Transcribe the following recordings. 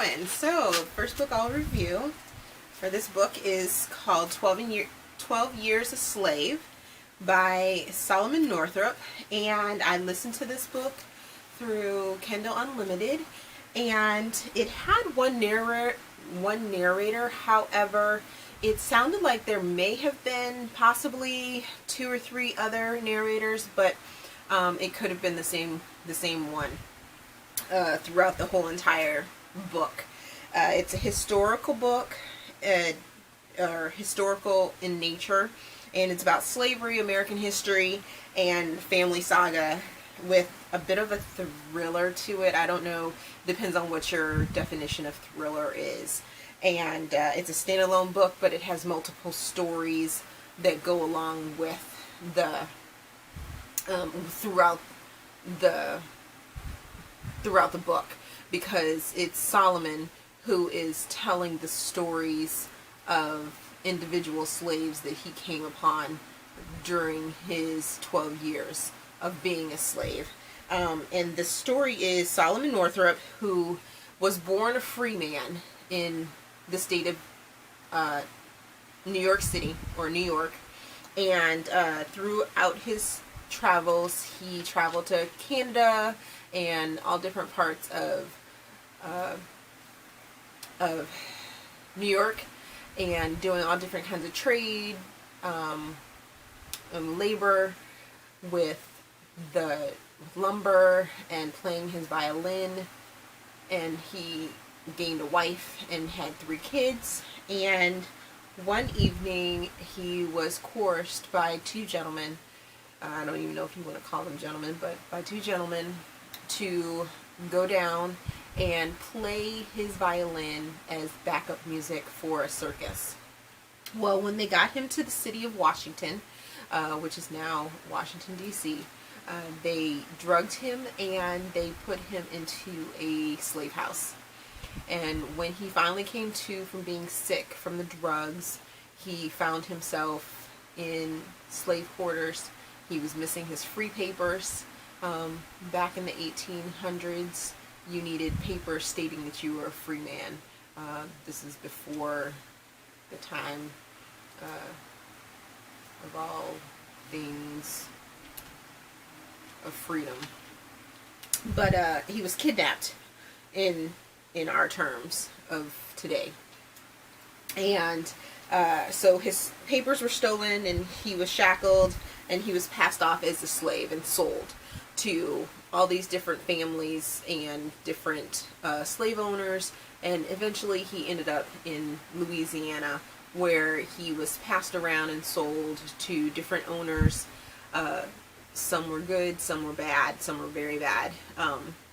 doing? So, first book I'll review for this book is called 12 Years a Slave by Solomon Northup, and I listened to this book through Kindle Unlimited, and it had one narrator. However, it sounded like there may have been possibly 2 or 3 other narrators, but it could have been the same one throughout the whole entire book. It's a historical book, or historical in nature, and it's about slavery, American history, and family saga with a bit of a thriller to it. I don't know, depends on what your definition of thriller is. And it's a standalone book, but it has multiple stories that go along with the throughout the book, because it's Solomon who is telling the stories of individual slaves that he came upon during his 12 years of being a slave. And the story is Solomon Northup, who was born a free man in the state of New York City, or New York, and throughout his travels, he traveled to Canada and all different parts of New York, and doing all different kinds of trade and labor with lumber, and playing his violin. And he gained a wife and had 3 kids. And one evening he was coerced by 2 gentlemen. I don't even know if you want to call them gentlemen, but by 2 gentlemen, to go down and play his violin as backup music for a circus. Well, when they got him to the city of Washington, which is now Washington, D.C., they drugged him and they put him into a slave house. And when he finally came to from being sick from the drugs, he found himself in slave quarters. He was missing his free papers. Back in the 1800s, you needed papers stating that you were a free man. This is before the time of all things of freedom. But he was kidnapped in our terms of today. And so his papers were stolen, and he was shackled, and he was passed off as a slave and sold to all these different families and different slave owners. And eventually he ended up in Louisiana, where he was passed around and sold to different owners. Some were good, some were bad, some were very bad.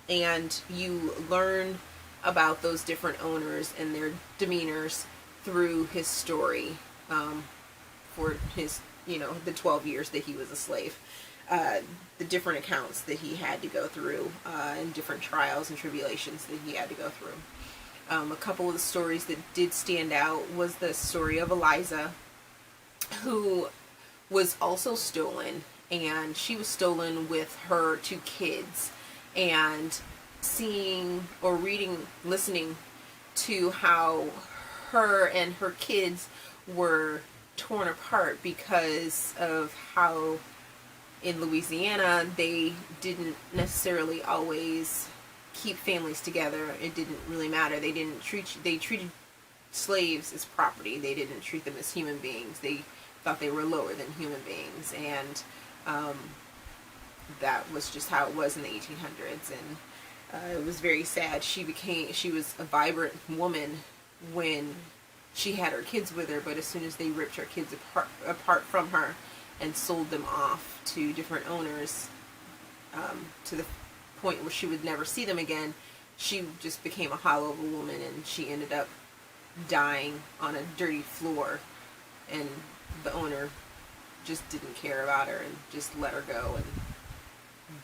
And you learn about those different owners and their demeanors through his story, for his, the 12 years that he was a slave. The different accounts that he had to go through, and different trials and tribulations that he had to go through. A couple of the stories that did stand out was the story of Eliza, who was also stolen, and she was stolen with her 2 kids. And seeing or reading, listening to how her and her kids were torn apart because of how in Louisiana they didn't necessarily always keep families together. It didn't really matter. They treated slaves as property. They didn't treat them as human beings. They thought they were lower than human beings, and that was just how it was in the 1800s. And it was very sad. She was a vibrant woman when she had her kids with her, but as soon as they ripped her kids apart from her and sold them off to different owners, to the point where she would never see them again, she just became a hollow of a woman, and she ended up dying on a dirty floor. And the owner just didn't care about her and just let her go and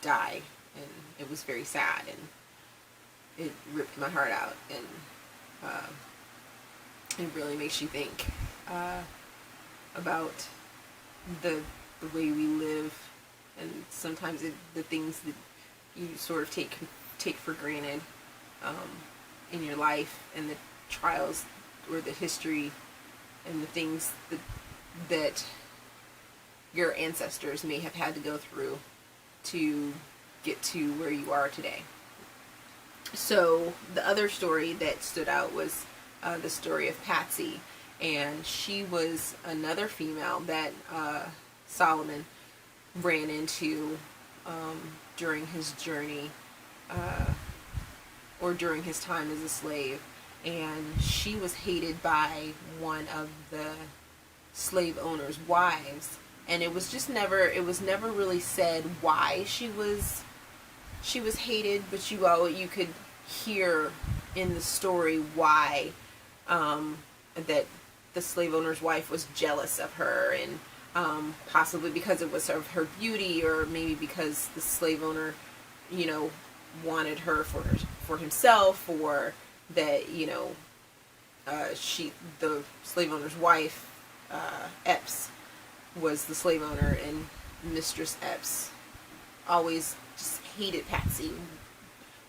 die. And it was very sad, and it ripped my heart out. And it really makes you think about the way we live, and sometimes the things that you sort of take for granted, in your life and the trials or the history and the things that your ancestors may have had to go through to get to where you are today. So the other story that stood out was the story of Patsy, and she was another female that Solomon ran into during his journey or during his time as a slave, and she was hated by one of the slave owners' wives, and it was never really said why she was hated, but you could hear in the story why that the slave owner's wife was jealous of her, and possibly because it was of her beauty, or maybe because the slave owner, wanted her for himself, or that the slave owner's wife, Epps, was the slave owner, and Mistress Epps always just hated Patsy,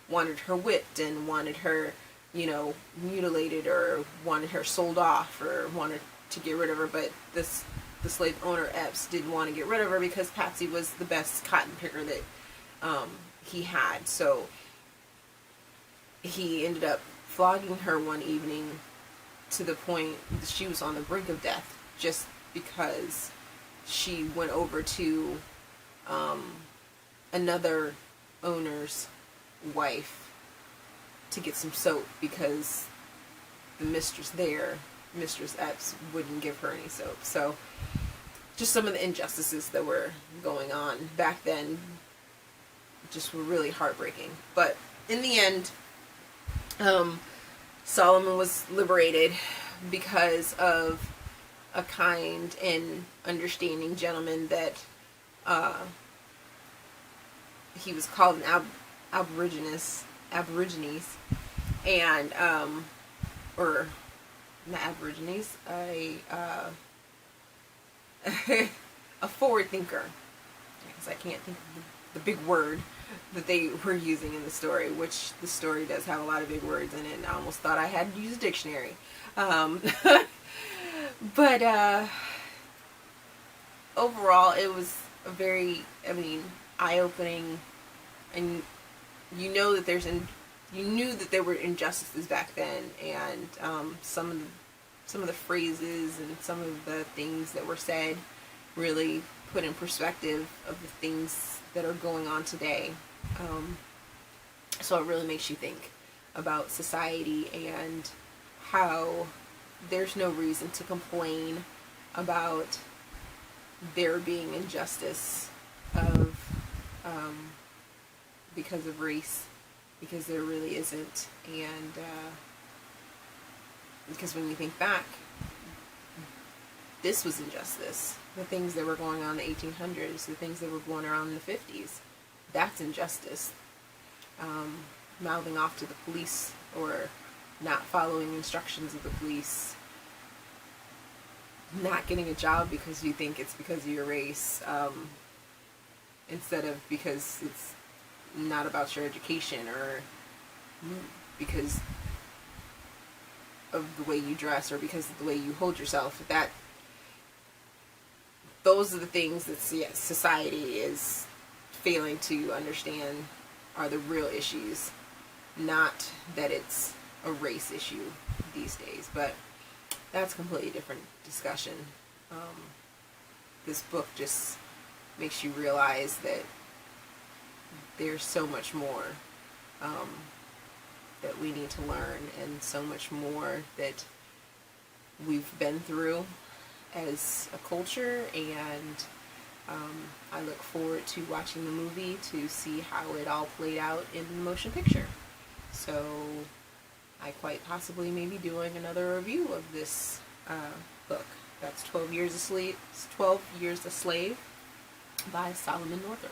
wanted her whipped, and wanted her, mutilated, or wanted her sold off, or wanted to get rid of her. But the slave owner, Epps, didn't want to get rid of her because Patsy was the best cotton picker that he had. So he ended up flogging her one evening to the point that she was on the brink of death, just because she went over to another owner's wife to get some soap, because the mistress there, Mistress Epps, wouldn't give her any soap. So just some of the injustices that were going on back then just were really heartbreaking. But in the end, Solomon was liberated because of a kind and understanding gentleman that he was called an Aborigines, and or not Aborigines, a forward thinker, because I can't think of the big word that they were using in the story, which the story does have a lot of big words in it, and I almost thought I had to use a dictionary. But overall, it was a very, eye-opening, and you knew that there were injustices back then, and some of the phrases and some of the things that were said really put in perspective of the things that are going on today. So it really makes you think about society and how there's no reason to complain about there being injustice because of race, because there really isn't. And because when you think back, this was injustice. The things that were going on in the 1800s, the things that were going around in the 50s, that's injustice. Mouthing off to the police, or not following instructions of the police, not getting a job because you think it's because of your race, instead of because it's not about your education, or because of the way you dress, or because of the way you hold yourself. Those are the things that society is failing to understand are the real issues, not that it's a race issue these days. But that's a completely different discussion. This book just makes you realize that there's so much more that we need to learn, and so much more that we've been through as a culture, and I look forward to watching the movie to see how it all played out in the motion picture. So I quite possibly may be doing another review of this book. That's 12 Years a Slave by Solomon Northup.